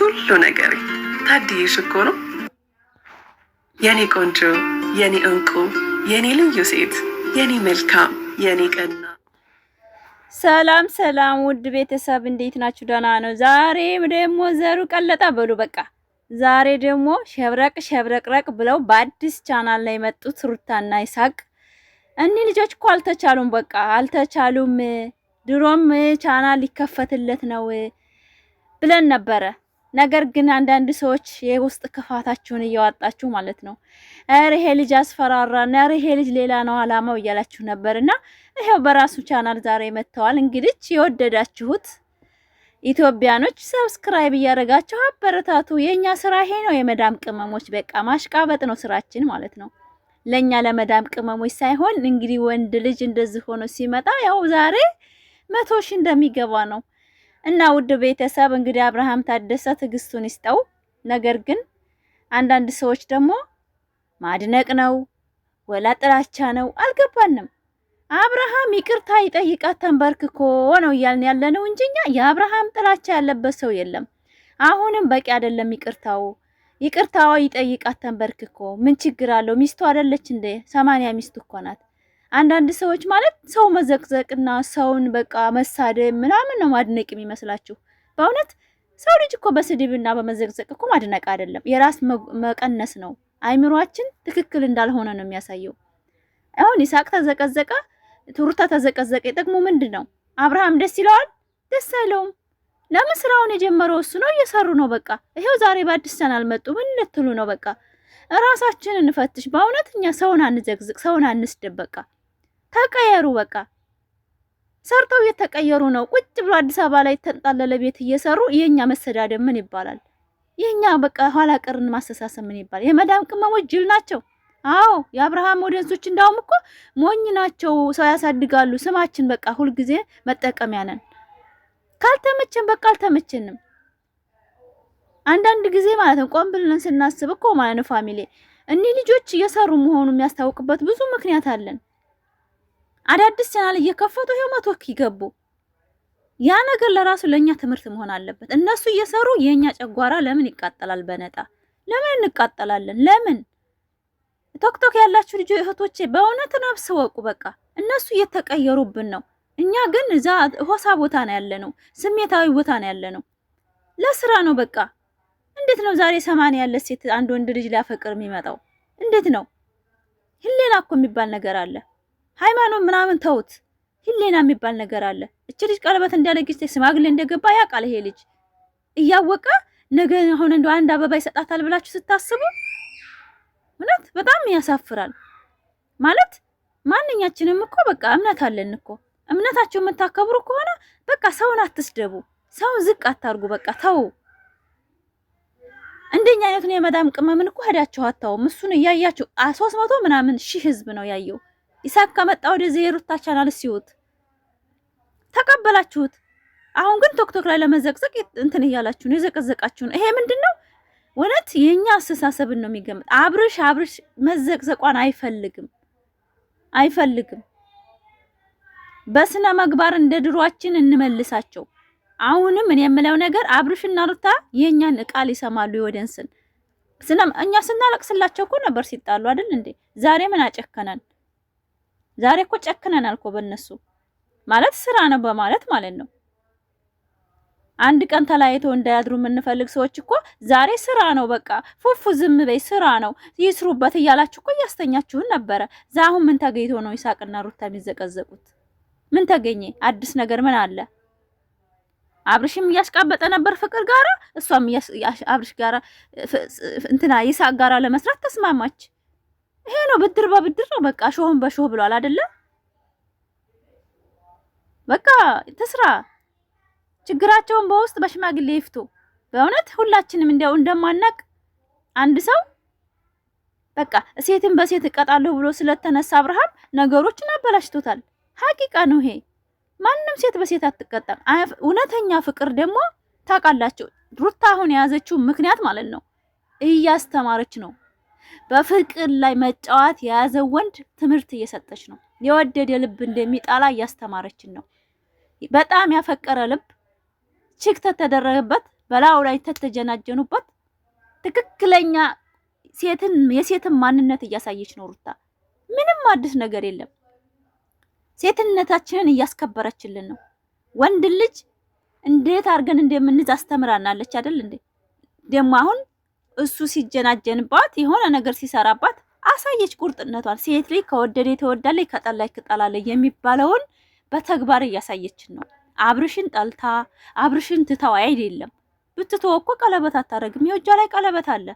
ሁሉ ነገር ታድዬሽ እኮ ነው የኔ ቆንጆ፣ የኔ እንቁ፣ የኔ ልዩ ሴት፣ የኔ መልካም፣ የኔ ቀና። ሰላም ሰላም ውድ ቤተሰብ እንዴት ናችሁ? ደህና ነው። ዛሬ ደግሞ ዘሩ ቀለጠ በሉ በቃ። ዛሬ ደግሞ ሸብረቅረቅ ብለው በአዲስ ቻናል ላይ የመጡት ሩታና ይሳቅ እኒህ ልጆች እኮ አልተቻሉም፣ በቃ አልተቻሉም። ድሮም ቻናል ሊከፈትለት ነው ብለን ነበረ። ነገር ግን አንዳንድ ሰዎች የውስጥ ክፋታችሁን እያወጣችሁ ማለት ነው። ኧረ ይሄ ልጅ አስፈራራና፣ ኧረ ይሄ ልጅ ሌላ ነው አላማው እያላችሁ ነበርና ይሄው በራሱ ቻናል ዛሬ መጥተዋል። እንግዲህ የወደዳችሁት ኢትዮጵያኖች ሰብስክራይብ እያደረጋችሁ አበረታቱ። የኛ ስራ ይሄ ነው። የመዳም ቅመሞች በቃ ማሽቃበጥ ነው ስራችን ማለት ነው። ለኛ ለመዳም ቅመሞች ሳይሆን እንግዲህ ወንድ ልጅ እንደዚህ ሆኖ ሲመጣ ያው ዛሬ 100 ሺህ እንደሚገባ ነው። እና ውድ ቤተሰብ እንግዲህ አብርሃም ታደሰ ትዕግስቱን ይስጠው። ነገር ግን አንዳንድ ሰዎች ደግሞ ማድነቅ ነው ወላ ጥላቻ ነው አልገባንም። አብርሃም ይቅርታ ይጠይቃት ተንበርክኮ ነው እያልን ያለነው እንጂ እኛ የአብርሃም ጥላቻ ያለበት ሰው የለም። አሁንም በቂ አይደለም ይቅርታው ይጠይቃት ተንበርክኮ። ምን ችግር አለው? ሚስቱ አይደለች እንዴ? 80 ሚስቱ እኮ ናት። አንዳንድ ሰዎች ማለት ሰው መዘቅዘቅና ሰውን በቃ መሳደብ ምናምን ነው ማድነቅ የሚመስላችሁ። በእውነት ሰው ልጅ እኮ በስድብና በመዘቅዘቅ እኮ ማድነቅ አይደለም፣ የራስ መቀነስ ነው። አይምሯችን ትክክል እንዳልሆነ ነው የሚያሳየው። አሁን ይሳቅ ተዘቀዘቀ፣ ሩታ ተዘቀዘቀ፣ ጥቅሙ ምንድነው? አብርሃም ደስ ይለዋል? ደስ አይለውም። ለምን? ስራውን የጀመረው እሱ ነው፣ እየሰሩ ነው። በቃ ይሄው ዛሬ በአዲስ ቻናል መጡ። ምን ልትሉ ነው? በቃ ራሳችንን እንፈትሽ። በእውነት እኛ ሰውን አንዘቅዝቅ፣ ሰውን አንስደብ። በቃ ተቀየሩ። በቃ ሰርተው እየተቀየሩ ነው። ቁጭ ብሎ አዲስ አበባ ላይ ተንጣለለ ቤት እየሰሩ የኛ መሰዳደብ ምን ይባላል? የኛ በቃ ኋላ ቀርን ማስተሳሰብ ምን ይባላል? የመዳም ቅመሞች ጅል ናቸው። አዎ የአብርሃም ኦዲየንሶች እንዳውም እኮ ሞኝ ናቸው። ሰው ያሳድጋሉ። ስማችን በቃ ሁልጊዜ መጠቀሚያ ነን። ካልተመቸን በቃ አልተመቸንም። አንዳንድ ጊዜ ማለት ነው ቆም ብለን ስናስብ እኮ ማለት ነው ፋሚሊ እኒህ ልጆች እየሰሩ መሆኑ የሚያስታውቅበት ብዙ ምክንያት አለን። አዳዲስ ቻናል እየከፈቱ ይሄው 100 ሺህ ገቡ። ያ ነገር ለራሱ ለኛ ትምህርት መሆን አለበት። እነሱ እየሰሩ የኛ ጨጓራ ለምን ይቃጠላል? በነጣ ለምን እንቃጠላለን? ለምን? ቶክቶክ ያላችሁ ልጆች እህቶቼ በእውነት ነፍስ ወቁ። በቃ እነሱ እየተቀየሩብን ነው። እኛ ግን እዛ ሆሳ ቦታ ነው ያለነው፣ ስሜታዊ ቦታ ነው ያለነው። ለስራ ነው በቃ። እንዴት ነው ዛሬ 80 ያለ ሴት አንድ ወንድ ልጅ ሊያፈቅር የሚመጣው? እንዴት ነው? ህሊና እኮ የሚባል ነገር አለ። ሃይማኖት ምናምን ተውት፣ ህሊና የሚባል ነገር አለ። እቺ ልጅ ቀለበት እንዳለግስት ስማግሌ እንደገባ ያውቃል ይሄ ልጅ እያወቀ ነገ አሁን እንደው አንድ አበባ ይሰጣታል ብላችሁ ስታስቡ እውነት በጣም ያሳፍራል። ማለት ማንኛችንም እኮ በቃ እምነት አለን እኮ። እምነታችሁ የምታከብሩ ከሆነ በቃ ሰውን አትስደቡ፣ ሰውን ዝቅ አታርጉ። በቃ ተው። እንደኛ አይነቱን የመዳም ቅመምን እኮ ሄዳችሁ አታውም። እሱን እያያችሁ 300 ምናምን ሺህ ህዝብ ነው ያየው። ይሳቅ ከመጣ ወደዚህ የሩታ ቻናል ሲውት ተቀበላችሁት። አሁን ግን ቶክቶክ ላይ ለመዘቅዘቅ እንትን እያላችሁ ነው፣ የዘቀዘቃችሁ ነው። ይሄ ምንድነው? ወነት የኛ አስተሳሰብን ነው የሚገምት። አብርሽ መዘቅዘቋን አይፈልግም። በስነ ምግባር እንደ ድሯችን እንመልሳቸው። አሁንም እኔ የምለው ነገር አብርሽና ሩታ የኛን ቃል ይሰማሉ። ይወደንስን እኛ ስናለቅስላቸው እኮ ነበር ሲጣሉ አይደል እንዴ? ዛሬ ምን አጨከነን? ዛሬ እኮ ጨክነናል እኮ በእነሱ ማለት ስራ ነው በማለት ማለት ነው። አንድ ቀን ተለያይተው እንዳያድሩ የምንፈልግ ሰዎች እኮ ዛሬ ስራ ነው በቃ ፉፉ ዝም በይ ስራ ነው ይስሩበት እያላችሁ እኮ ያስተኛችሁን ነበረ። ዛሁን ምን ተገይቶ ነው ይሳቅና ሩታ የሚዘቀዘቁት? ምን ተገኘ? አዲስ ነገር ምን አለ? አብርሽም እያስቃበጠ ነበር ፍቅር ጋራ፣ እሷም አብርሽ ጋራ እንትና ይሳቅ ጋራ ለመስራት ተስማማች። ይሄ ነው ብድር በብድር ነው በቃ። ሾህን በሾህ ብሏል አይደለ? በቃ ተስራ ችግራቸውን በውስጥ በሽማግሌ ይፍቱ። በእውነት ሁላችንም እንዲያው እንደማናቅ አንድ ሰው በቃ ሴትን በሴት እቀጣለሁ ብሎ ስለተነሳ አብርሃም ነገሮችን አበላሽቶታል። ሐቂቃ ነው ይሄ። ማንንም ሴት በሴት አትቀጣም። እውነተኛ ፍቅር ደግሞ ታውቃላችሁ ሩታ አሁን የያዘችው ምክንያት ማለት ነው እያስተማረች ነው። በፍቅር ላይ መጫወት የያዘው ወንድ ትምህርት እየሰጠች ነው። የወደደ ልብ እንደሚጣላ እያስተማረችን ነው። በጣም ያፈቀረ ልብ ችክ ተደረገበት በላው ላይ ተተጀናጀኑበት ትክክለኛ የሴትን ማንነት እያሳየች ነው ሩታ። ምንም አዲስ ነገር የለም። ሴትነታችንን እያስከበረችልን ነው። ወንድ ልጅ እንዴት አድርገን እንደምንይዝ አስተምራናለች አይደል እንዴ? ደግሞ አሁን እሱ ሲጀናጀንባት የሆነ ነገር ሲሰራባት አሳየች ቁርጥነቷን። ሴት ልጅ ከወደደ ትወዳለች፣ ከጠላች ትጠላለች የሚባለውን በተግባር እያሳየችን ነው። አብርሽን ጠልታ አብርሽን ትታው አይደለም። ብትተው እኮ ቀለበት አታረግም። የእጇ ላይ ቀለበት አለ።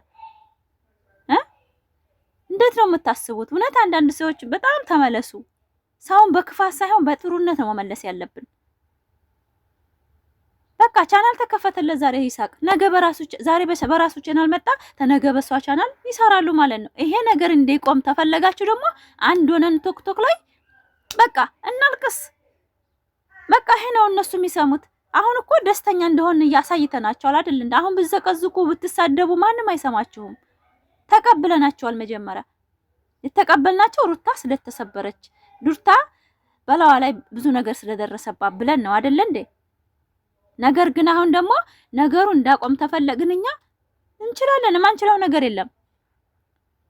እንዴት ነው የምታስቡት? እውነት አንዳንድ ሰዎች በጣም ተመለሱ። ሰውን በክፋት ሳይሆን በጥሩነት ነው መመለስ ያለብን። በቃ ቻናል ተከፈተለት ዛሬ ይሳቅ፣ ነገ በራሱ ቻናል መጣ፣ ተነገ በሷ ቻናል ይሰራሉ ማለት ነው። ይሄ ነገር እንዲቆም ተፈለጋችሁ ደግሞ አንድ ሆነን ቶክቶክ ላይ በቃ እናልቅስ። በቃ ይሄ ነው እነሱ የሚሰሙት። አሁን እኮ ደስተኛ እንደሆነ እያሳይተናቸዋል አይደል እንዴ? አሁን ብትዘቀዝቁ ብትሳደቡ ማንም አይሰማችሁም። ተቀብለናቸዋል። መጀመሪያ የተቀበልናቸው ሩታ ስለተሰበረች ሩታ በላዋ ላይ ብዙ ነገር ስለደረሰባት ብለን ነው አይደል እንዴ? ነገር ግን አሁን ደግሞ ነገሩ እንዳቆም ተፈለግን። እኛ እንችላለን፣ ማንችለው ነገር የለም።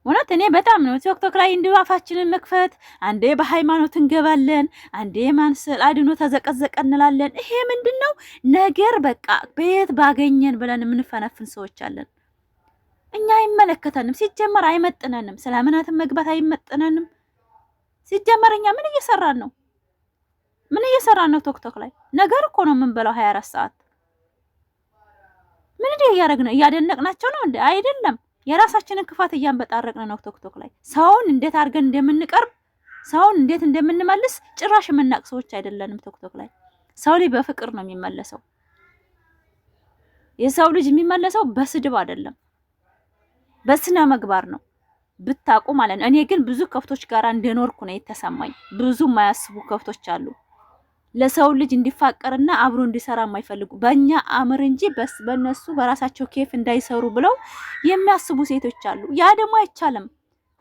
እውነት እኔ በጣም ነው ቲክቶክ ላይ እንዲሁ አፋችንን መክፈት፣ አንዴ በሃይማኖት እንገባለን፣ አንዴ ማንስል አድኖ ተዘቀዘቀ እንላለን። ይሄ ምንድነው ነገር? በቃ በየት ባገኘን ብለን የምንፈነፍን ሰዎች አለን። እኛ አይመለከተንም፣ ሲጀመር አይመጥነንም። ስለ እምነትን መግባት አይመጥነንም። ሲጀመር እኛ ምን እየሰራን ነው? ምን እየሰራን ነው? ቲክቶክ ላይ ነገር እኮ ነው የምንበላው 24 ሰዓት። ምን እያደረግን ነው? እያደነቅናቸው ነው እንዴ? አይደለም። የራሳችንን ክፋት እያንበጣረቅን ነው ቲክቶክ ላይ። ሰውን እንዴት አድርገን እንደምንቀርብ፣ ሰውን እንዴት እንደምንመልስ ጭራሽ የምናቅ ሰዎች አይደለንም። ቲክቶክ ላይ ሰው ልጅ በፍቅር ነው የሚመለሰው። የሰው ልጅ የሚመለሰው በስድብ አይደለም፣ በስነ ምግባር ነው ብታቁ ማለት ነው። እኔ ግን ብዙ ከፍቶች ጋር እንደኖርኩ ነው የተሰማኝ። ብዙ የማያስቡ ከፍቶች አሉ፣ ለሰው ልጅ እንዲፋቀርና አብሮ እንዲሰራ የማይፈልጉ በእኛ አምር እንጂ በነሱ በራሳቸው ኬፍ እንዳይሰሩ ብለው የሚያስቡ ሴቶች አሉ። ያ ደግሞ አይቻልም።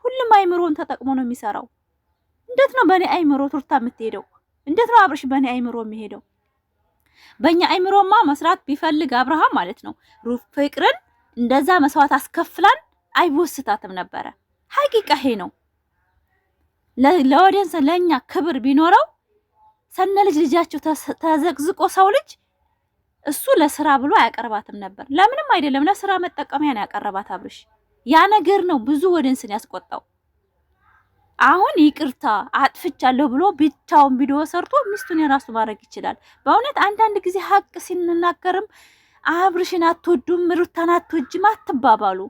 ሁሉም አይምሮን ተጠቅሞ ነው የሚሰራው። እንዴት ነው በእኔ አይምሮ ቱርታ የምትሄደው? እንዴት ነው አብርሽ በእኔ አይምሮ የሚሄደው? በእኛ አይምሮማ መስራት ቢፈልግ አብርሃም ማለት ነው ፍቅርን እንደዛ መስዋዕት አስከፍላን አይወስታትም ነበረ። ሐቂቃ ይሄ ነው። ለወደንስ ለኛ ክብር ቢኖረው ሰነ ልጃቸው ተዘቅዝቆ ሰው ልጅ እሱ ለስራ ብሎ አያቀርባትም ነበር። ለምንም አይደለም፣ ለስራ መጠቀሚያ ነው ያቀረባት አብርሽ። ያ ነገር ነው ብዙ ወደንስን ያስቆጣው። አሁን ይቅርታ አጥፍቻለሁ ብሎ ብቻውን ቪዲዮ ሰርቶ ሚስቱን የራሱ ማድረግ ይችላል። በእውነት አንዳንድ ጊዜ ሀቅ ሲንናገርም አብርሽን አትወዱም ሩታን አትወጂም አትባባሉ።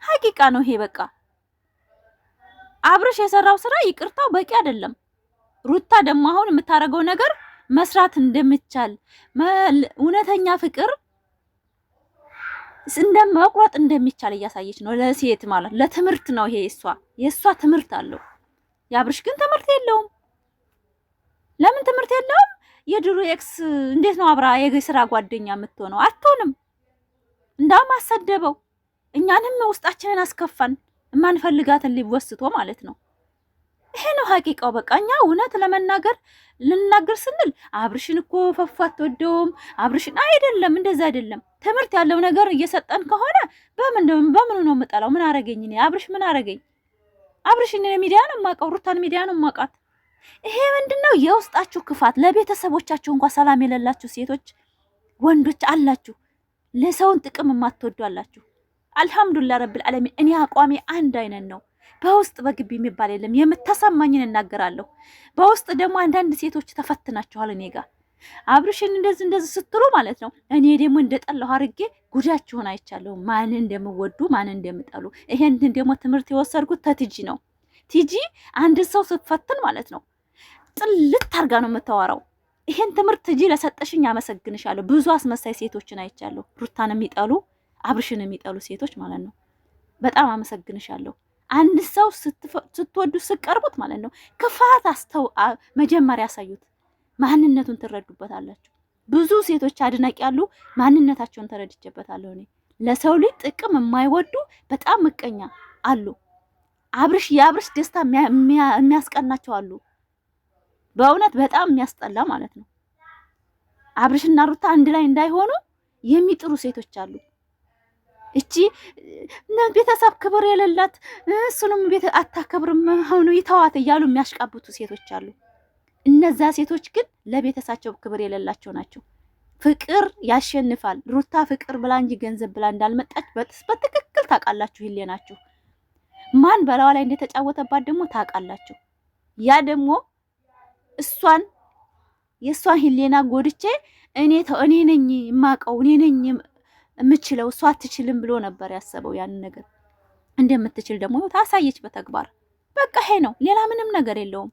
ሐቂቃ ነው ይሄ። በቃ አብርሽ የሰራው ስራ ይቅርታው በቂ አይደለም። ሩታ ደግሞ አሁን የምታረገው ነገር መስራት እንደምትቻል እውነተኛ ፍቅር እንደመቁረጥ እንደሚቻል እያሳየች ነው። ለሴት ማለት ለትምህርት ነው ይሄ። የሷ ትምህርት አለው። የአብርሽ ግን ትምህርት የለውም። ለምን ትምህርት የለውም? የድሮ ኤክስ እንዴት ነው አብራ የስራ ጓደኛ የምትሆነው? አትሆንም። እንዳውም አሰደበው። እኛንም ውስጣችንን አስከፋን። የማንፈልጋትን ሊወስቶ ማለት ነው። ይሄ ነው ሐቂቃው። በቃ እኛ እውነት ለመናገር ልናገር ስንል አብርሽን እኮ ፈፋ አትወደውም አብርሽን አይደለም፣ እንደዛ አይደለም። ትምህርት ያለው ነገር እየሰጠን ከሆነ በምኑ ነው የምጠላው? ምን አረገኝ እኔ? አብርሽ ምን አረገኝ? አብርሽን ሚዲያ ነው የማውቀው፣ ሩታን ሚዲያ ነው የማውቃት። ይሄ ምንድነው? የውስጣችሁ ክፋት። ለቤተሰቦቻችሁ እንኳን ሰላም የሌላችሁ ሴቶች ወንዶች አላችሁ፣ ለሰውን ጥቅም የማትወዱ አላችሁ። አልহামዱሊላህ ረብል ዓለሚን። እኔ አቋሜ አንድ አይነት ነው። በውስጥ በግቢ የሚባል የለም። የምታሰማኝን እናገራለሁ። በውስጥ ደግሞ አንዳንድ ሴቶች ተፈትናችኋል እኔ ጋር አብርሽን እንደዚህ ስትሉ ማለት ነው። እኔ ደግሞ እንደጠላሁ አድርጌ ጉዳችሁን አይቻለሁ። ማን እንደምወዱ ማን እንደምጠሉ። ይሄን ደግሞ ትምህርት የወሰድኩት ተቲጂ ነው። ቲጂ አንድ ሰው ስትፈትን ማለት ነው ጥልት አርጋ ነው የምታወራው። ይሄን ትምህርት ቲጂ ለሰጠሽኝ አመሰግንሻለሁ። ብዙ አስመሳይ ሴቶችን አይቻለሁ። ሩታን የሚጠሉ አብርሽን የሚጠሉ ሴቶች ማለት ነው። በጣም አመሰግንሻለሁ። አንድ ሰው ስትወዱ ስቀርቡት ማለት ነው ክፋት መጀመሪያ ያሳዩት፣ ማንነቱን ትረዱበታላችሁ። ብዙ ሴቶች አድናቂ ያሉ ማንነታቸውን ተረድቼበታለሁ እኔ። ለሰው ልጅ ጥቅም የማይወዱ በጣም ምቀኛ አሉ። የአብርሽ ደስታ የሚያስቀናቸው አሉ። በእውነት በጣም የሚያስጠላ ማለት ነው። አብርሽና ሩታ አንድ ላይ እንዳይሆኑ የሚጥሩ ሴቶች አሉ። እቺ ቤተሰብ ክብር የሌላት እሱንም ቤት አታከብርም አሁን ይተዋት እያሉ የሚያሽቃብቱ ሴቶች አሉ። እነዛ ሴቶች ግን ለቤተሰባቸው ክብር የሌላቸው ናቸው። ፍቅር ያሸንፋል። ሩታ ፍቅር ብላ እንጂ ገንዘብ ብላ እንዳልመጣች በትክክል ታውቃላችሁ። ህሌናችሁ ማን በላዋ ላይ እንደተጫወተባት ደግሞ ታውቃላችሁ። ያ ደግሞ የእሷን ህሌና ጎድቼ እኔ ነኝ የማውቀው እኔ ነኝ የምችለው እሷ አትችልም ብሎ ነበር ያሰበው። ያን ነገር እንደምትችል ደግሞ ታሳየች በተግባር። በቃ ይሄ ነው፣ ሌላ ምንም ነገር የለውም።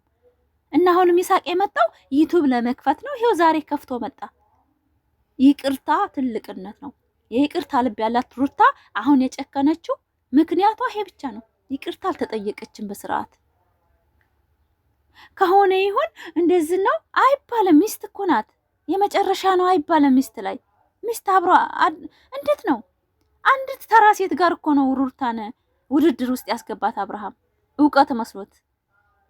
እና አሁንም ይሳቅ የመጣው ዩቲዩብ ለመክፈት ነው። ይሄው ዛሬ ከፍቶ መጣ። ይቅርታ ትልቅነት ነው። የይቅርታ ልብ ያላት ሩታ አሁን የጨከነችው ምክንያቷ ይሄ ብቻ ነው። ይቅርታ አልተጠየቀችም በስርዓት። ከሆነ ይሁን እንደዚህ ነው አይባልም። ሚስት እኮ ናት፣ የመጨረሻ ነው አይባልም። ሚስት አብሮ እንዴት ነው? አንድ ተራ ሴት ጋር እኮ ነው ሩታን ውድድር ውስጥ ያስገባት አብርሃም። እውቀት መስሎት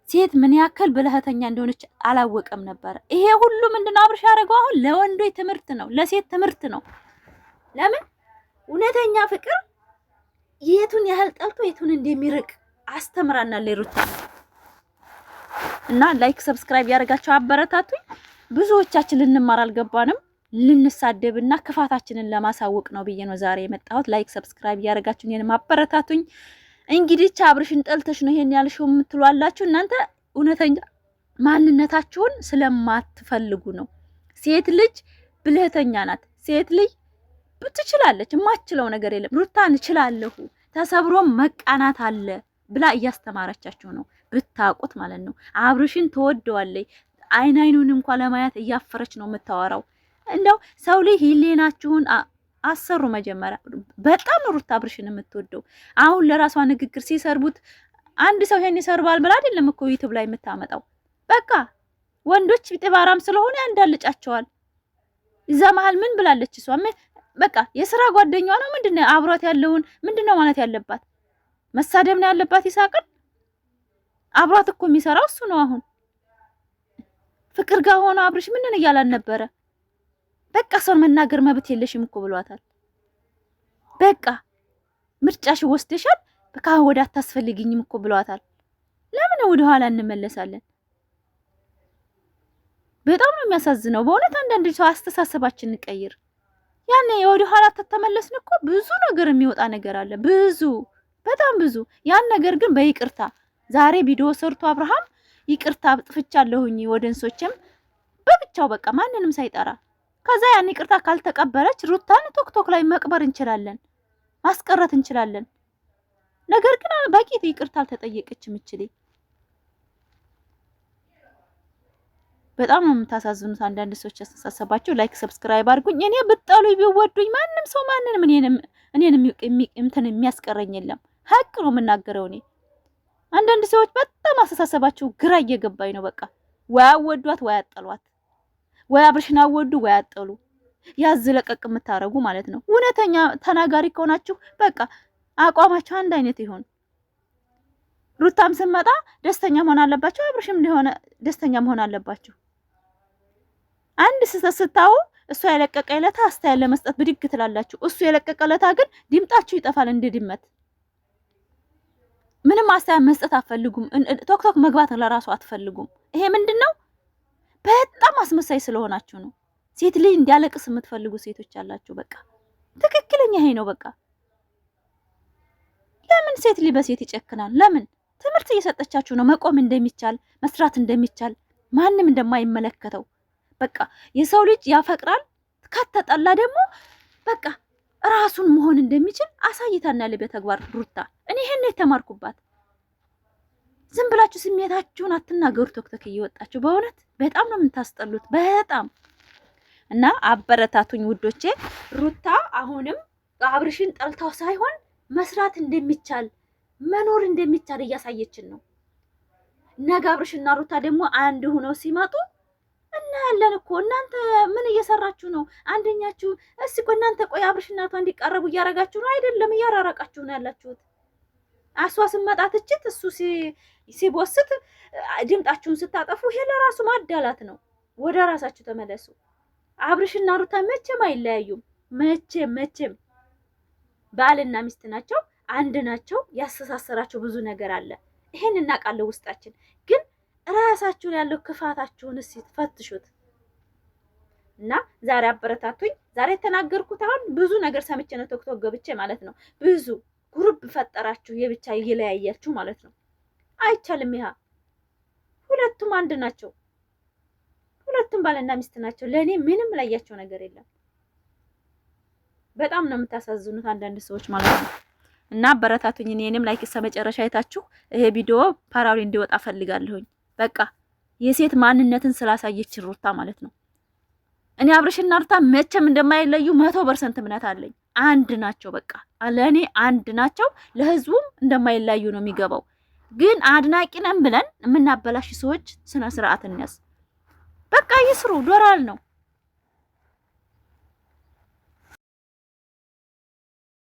ሴት ምን ያክል ብልህተኛ እንደሆነች አላወቀም ነበር። ይሄ ሁሉ ምንድነው አብርሽ ያደረገው? አሁን ለወንዶች ትምህርት ነው፣ ለሴት ትምህርት ነው። ለምን እውነተኛ ፍቅር የቱን ያህል ጠልቶ የቱን እንደሚርቅ አስተምራናለች ሩታ። እና ላይክ ሰብስክራይብ ያደርጋችሁ አበረታቱኝ። ብዙዎቻችን ልንማር አልገባንም፣ ልንሳደብና ክፋታችንን ለማሳወቅ ነው ብዬ ነው ዛሬ የመጣሁት። ላይክ ሰብስክራይብ ያደርጋችሁ እኔንም አበረታቱኝ። እንግዲህ አብርሽን ጠልተሽ ነው ይሄን ያልሽው የምትሏላችሁ እናንተ እውነተኛ ማንነታችሁን ስለማትፈልጉ ነው። ሴት ልጅ ብልህተኛ ናት። ሴት ልጅ ትችላለች፣ የማትችለው ነገር የለም። ሩታን እችላለሁ ተሰብሮ መቃናት አለ ብላ እያስተማረቻችሁ ነው፣ ብታውቁት ማለት ነው። አብርሽን ትወደዋለች፣ አይኑን እንኳን ለማየት እያፈረች ነው የምታወራው። እንደው ሰው ልጅ ህሊናችሁን አሰሩ መጀመሪያ። በጣም ሩታ አብርሽን የምትወደው አሁን ለራሷ ንግግር ሲሰርቡት አንድ ሰው ይሄን ይሰርባል ብላ አይደለም እኮ ዩቲዩብ ላይ የምታመጣው። በቃ ወንዶች ጥባራም ስለሆነ ያንዳልጫቸዋል። እዛ መሀል ምን ብላለች እሷ? በቃ የሥራ ጓደኛዋ ነው ምንድነው አብሯት ያለውን ምንድነው ማለት ያለባት? መሳደብ ነው ያለባት ይሳቅን? አብሯት እኮ የሚሰራው እሱ ነው። አሁን ፍቅር ጋር ሆኖ አብርሽ ምንን እያላን ነበረ? በቃ ሰውን መናገር መብት የለሽም እኮ ብሏታል። በቃ ምርጫሽ ወስደሻል፣ በቃ ወደ አታስፈልጊኝም እኮ ብሏታል። ለምን ወደ ኋላ እንመለሳለን? በጣም ነው የሚያሳዝነው በእውነት። አንዳንድ ሰው አስተሳሰባችን እንቀይር። ያኔ ወደ ኋላ ተተመለስን እኮ ብዙ ነገር የሚወጣ ነገር አለ፣ ብዙ በጣም ብዙ። ያን ነገር ግን በይቅርታ ዛሬ ቪዲዮ ሰርቶ አብርሃም ይቅርታ ጥፍቻለሁኝ ወደንሶችም በብቻው በቃ ማንንም ሳይጠራ ከዛ ያን ይቅርታ ካልተቀበለች ሩታን ቶክቶክ ላይ መቅበር እንችላለን፣ ማስቀረት እንችላለን። ነገር ግን በቂ ይቅርታ አልተጠየቀችም። እችሊ በጣም ነው የምታሳዝኑት አንዳንድ ሰዎች ያስተሳሰባቸው። ላይክ ሰብስክራይብ አድርጉኝ። እኔ ብጠሉኝ ቢወዱኝ ማንም ሰው ማንንም እኔንም እንትን የሚያስቀረኝ የለም። ሀቅ ነው የምናገረው። እኔ አንዳንድ ሰዎች በጣም አስተሳሰባቸው ግራ እየገባኝ ነው። በቃ ወይ አወዷት ወይ አጠሏት፣ ወይ አብርሽን አወዱ ወይ አጠሉ። ያዝ ለቀቅ የምታረጉ ማለት ነው። እውነተኛ ተናጋሪ ከሆናችሁ በቃ አቋማችሁ አንድ አይነት ይሁን። ሩታም ስመጣ ደስተኛ መሆን አለባችሁ፣ አብርሽም ሊሆነ ደስተኛ መሆን አለባችሁ። አንድ ስታው እሱ የለቀቀ ለታ አስተያየት ለመስጠት ብድግ ትላላችሁ። እሱ የለቀቀ ለታ ግን ድምጣችሁ ይጠፋል እንደ ድመት። ምንም አስተያየት መስጠት አትፈልጉም። ቶክቶክ መግባት ለራሱ አትፈልጉም። ይሄ ምንድነው? በጣም አስመሳይ ስለሆናችሁ ነው። ሴት ልጅ እንዲያለቅስ የምትፈልጉ ሴቶች አላችሁ። በቃ ትክክለኛ ይሄ ነው። በቃ ለምን ሴት ልጅ በሴት ይጨክናል? ለምን? ትምህርት እየሰጠቻችሁ ነው። መቆም እንደሚቻል መስራት እንደሚቻል ማንም እንደማይመለከተው በቃ የሰው ልጅ ያፈቅራል። ከተጠላ ደግሞ በቃ ራሱን መሆን እንደሚችል አሳይታናል በተግባር ሩታ። እኔ ይሄን ነው የተማርኩባት። ዝም ብላችሁ ስሜታችሁን አትናገሩ። ቶክቶክ እየወጣችሁ በእውነት በጣም ነው የምታስጠሉት። በጣም እና አበረታቱኝ ውዶቼ። ሩታ አሁንም አብርሽን ጠልታው ሳይሆን መስራት እንደሚቻል መኖር እንደሚቻል እያሳየችን ነው። ነገ አብርሽና ሩታ ደግሞ አንድ ሆነው ሲመጡ እናያለን እኮ። እናንተ ምን እየሰራችሁ ነው? አንደኛችሁ እስኪ ቆይ እናንተ ቆይ አብርሽና ሩታ እንዲቀርቡ እያረጋችሁ ነው አይደለም? እያራራቃችሁ ነው ያላችሁት። አሷ ስመጣ ትችት እሱ ሲቦስት ድምጣችሁን ስታጠፉ ይሄ ለራሱ ማዳላት ነው። ወደ ራሳችሁ ተመለሱ። አብርሽና ሩታ መቼም አይለያዩም። መቼም ባልና ሚስት ናቸው፣ አንድ ናቸው። ያስተሳሰራቸው ብዙ ነገር አለ። ይሄን እናውቃለን ውስጣችን። ግን ራሳችሁን ያለው ክፋታችሁን እስኪ ፈትሹት። እና ዛሬ አበረታቱኝ። ዛሬ የተናገርኩት አሁን ብዙ ነገር ሰምቼ ነው ቶክቶክ ገብቼ ማለት ነው። ብዙ ግሩፕ ፈጠራችሁ የብቻ እየለያያችሁ ማለት ነው። አይቻልም። ይሄ ሁለቱም አንድ ናቸው። ሁለቱም ባልና ሚስት ናቸው። ለእኔ ምንም ላያቸው ነገር የለም። በጣም ነው የምታሳዝኑት አንዳንድ ሰዎች ማለት ነው። እና አበረታቱኝ። እኔንም ላይክ መጨረሻ አይታችሁ ይሄ ቪዲዮ ፓራሪ እንዲወጣ ፈልጋለሁኝ። በቃ የሴት ማንነትን ስላሳየች ሩታ ማለት ነው። እኔ አብርሽና ሩታ መቼም እንደማይለዩ 100% እምነት አለኝ። አንድ ናቸው። በቃ ለእኔ አንድ ናቸው። ለህዝቡም እንደማይለዩ ነው የሚገባው። ግን አድናቂ ነን ብለን የምናበላሽ ሰዎች ስነ ስርዓት እንያዝ። በቃ ይስሩ። ዶላር ነው።